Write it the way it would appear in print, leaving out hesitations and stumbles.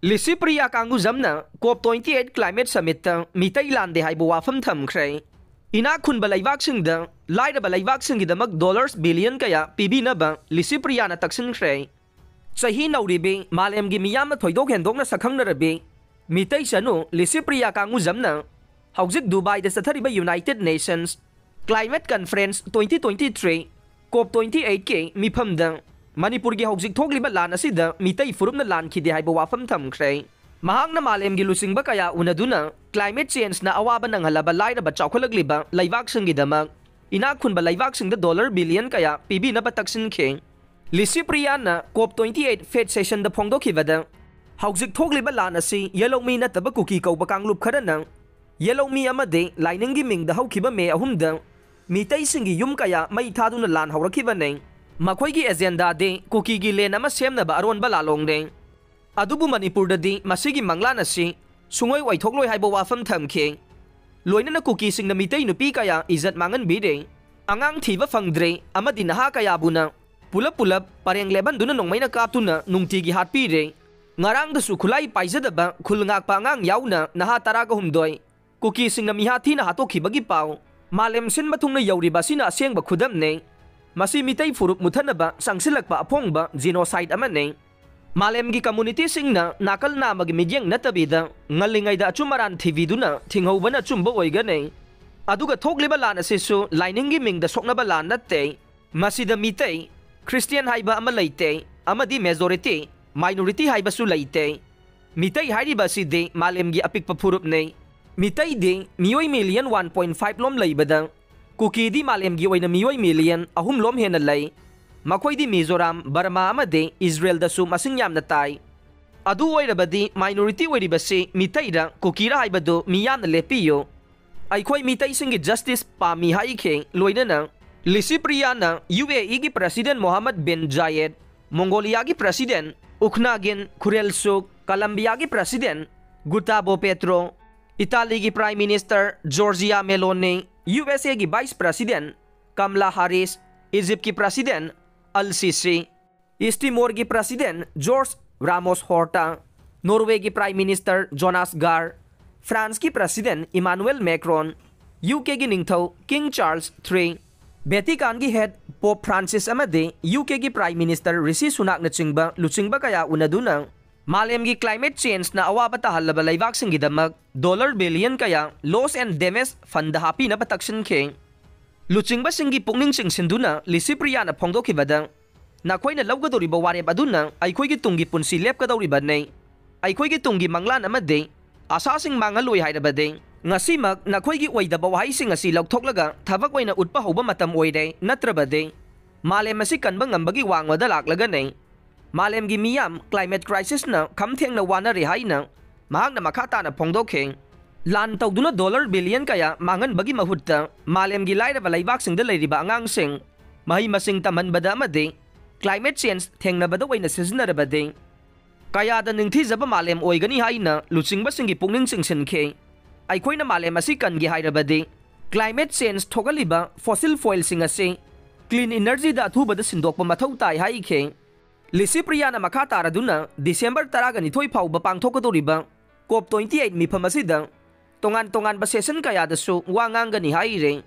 Licypriya कांगुजमना COP 28 climate summit मितई लांदे हाइबो वाफम थमख्रे इना खुनबा लैबाकसिंगदा लाइरबा लैबाकसिंगगिदमक dollars billion कया पीबीनबा लिसिप्रियाना तक्सिनख्रे चही नौरिबे मालेमगी मियाम थोइदोक हेंदोकना सखंगनरबे मितई सनु लिसिप्रिया कांगुजमना हौजिक दुबई दा सथरिबा United Nations Climate Conference 2023 COP 28 के मिफमदा मणिपुर की हौजिक थोकलिबा लान असिदा मितई फुरुमना लानखिदे हाइबा वाफम थमख्रे महांगना मालेमगी लुसिंगबा कया उनदुना क्लाइमेट चेंज ना अवाबा नंगहलाबा लाइरबा चौखलगलिबा लैबाकसिंगगिदमक इना खुनबा लैबाकसिंगदा डॉलर बिलियन कया पीबीनबा तक्सिनखे लिसिप्रियाना COP 28 फेट सेशन दा फोंदोखिबदा हौजिक थोकलिबा लान असि येलोमी नतबा कुकी कौबा कांगलुप खरना येलोमी अमदे लाइनिंगगी मिंगदा हौखिबा मे अहुमदा मितई सिंगी युम कया मई थादुना लान हौरखिबने मखोइगी एजेंडा दे कुकी की लेन अमा सेमनबा अरोनबा लालोंगने अदुबु मणिपुरददी मसिगी मंगलान असि सुंगोय वाइथोकलोय हाइबा वाफम थमखे लोइनना कुकी सिंगना मितई नुपी कया इज्जत मांगन बिदे अंगांग थीबा फंगद्रे अमदि नहा कयाबुना pull-up pull-up परेंग लेबनदुना नोंमैना कापतुना नुंगतिगी हाटपीरे ngarangdasu khulai paijadaba khulngakpa angang yauna naha taraga humdoi kuki singna miha thina hatokhibagi pau malem sin mathungna yauriba sina asengba khudamne masi mitai furup muthanaba sangsilakpa aphongba genocide amane malemgi community singna nakal namagi midyang natabida ngalingaida achumaran thividuna thinghobana chumba oigane aduga thokliba lana sisu liningi mingda soknaba lan natte masida mitai christian haiba ama leite amadi majority minority haibasu leite mitai hairibasi de malemgi apikpa phurupne mitai de miyoi million 1.5 lom leibada kuki di malemgi oina miyoi million ahum lom hena lei makoi di Mizoram Burma amade Israel da su masing yamna tai adu oirabadi minority oiribasi mitai da kuki ra haibadu miyana lepiyo aikoi mitai singi justice pami haike loinana Lisipriana UAE gi president Mohammed bin Zayed Mongolia gi president Ukhnagin Khurelsuk Colombia gi president Gustavo Petro Italy gi prime minister Giorgia Meloni USA gi vice president Kamala Harris Egypt gi president Al-Sisi East Timor gi president George Ramos Horta Norway gi prime minister Jonas Gahr France gi president Emmanuel Macron UK gi ningthau King Charles III Vatican gi head Pope Francis amade UK gi prime minister Rishi Sunak na luchingba kaya unaduna malem gi climate change na awaba tahalaba laibak singidamak dollar billion kaya loss and damage fund happy na patakshin ke luchingba singi pungning sing sinduna Lisipriya na phongdokhibada nakhoi na lawgadoriba warep aduna aikoi gi tungi punsi lepkadoriba nei aikoi gi tungi manglan amade asa sing mangaloi hairabade ngasimak nakhoi gi oidaba wahai sing asi laukthoklaga thabak oina utpa hoba matam oide natrabade malem asi kanba ngambagi wangwada laklaga nei malem gi miyam climate crisis na khamtheng na wana ri haina mahak na makhata na phongdokhe lan tawduna dollar billion kaya mangan bagi mahutta malem gi lairaba laibak sing da leiriba angang sing mahi masing taman bada amade climate change thengna bada oina sizinarabade kaya da ningthi jaba malem oigani haina luchingba singi pungning singsinke aikhoina malem asi kangi hairabade climate change thogaliba fossil fuel sing ase clean energy da thubada sindokpa mathau tai haike Lisipriya na makha taraduna December 12 fauba pangthokadoriba COP 28 mifam asida tongan ba session kaya dasu wangangani haire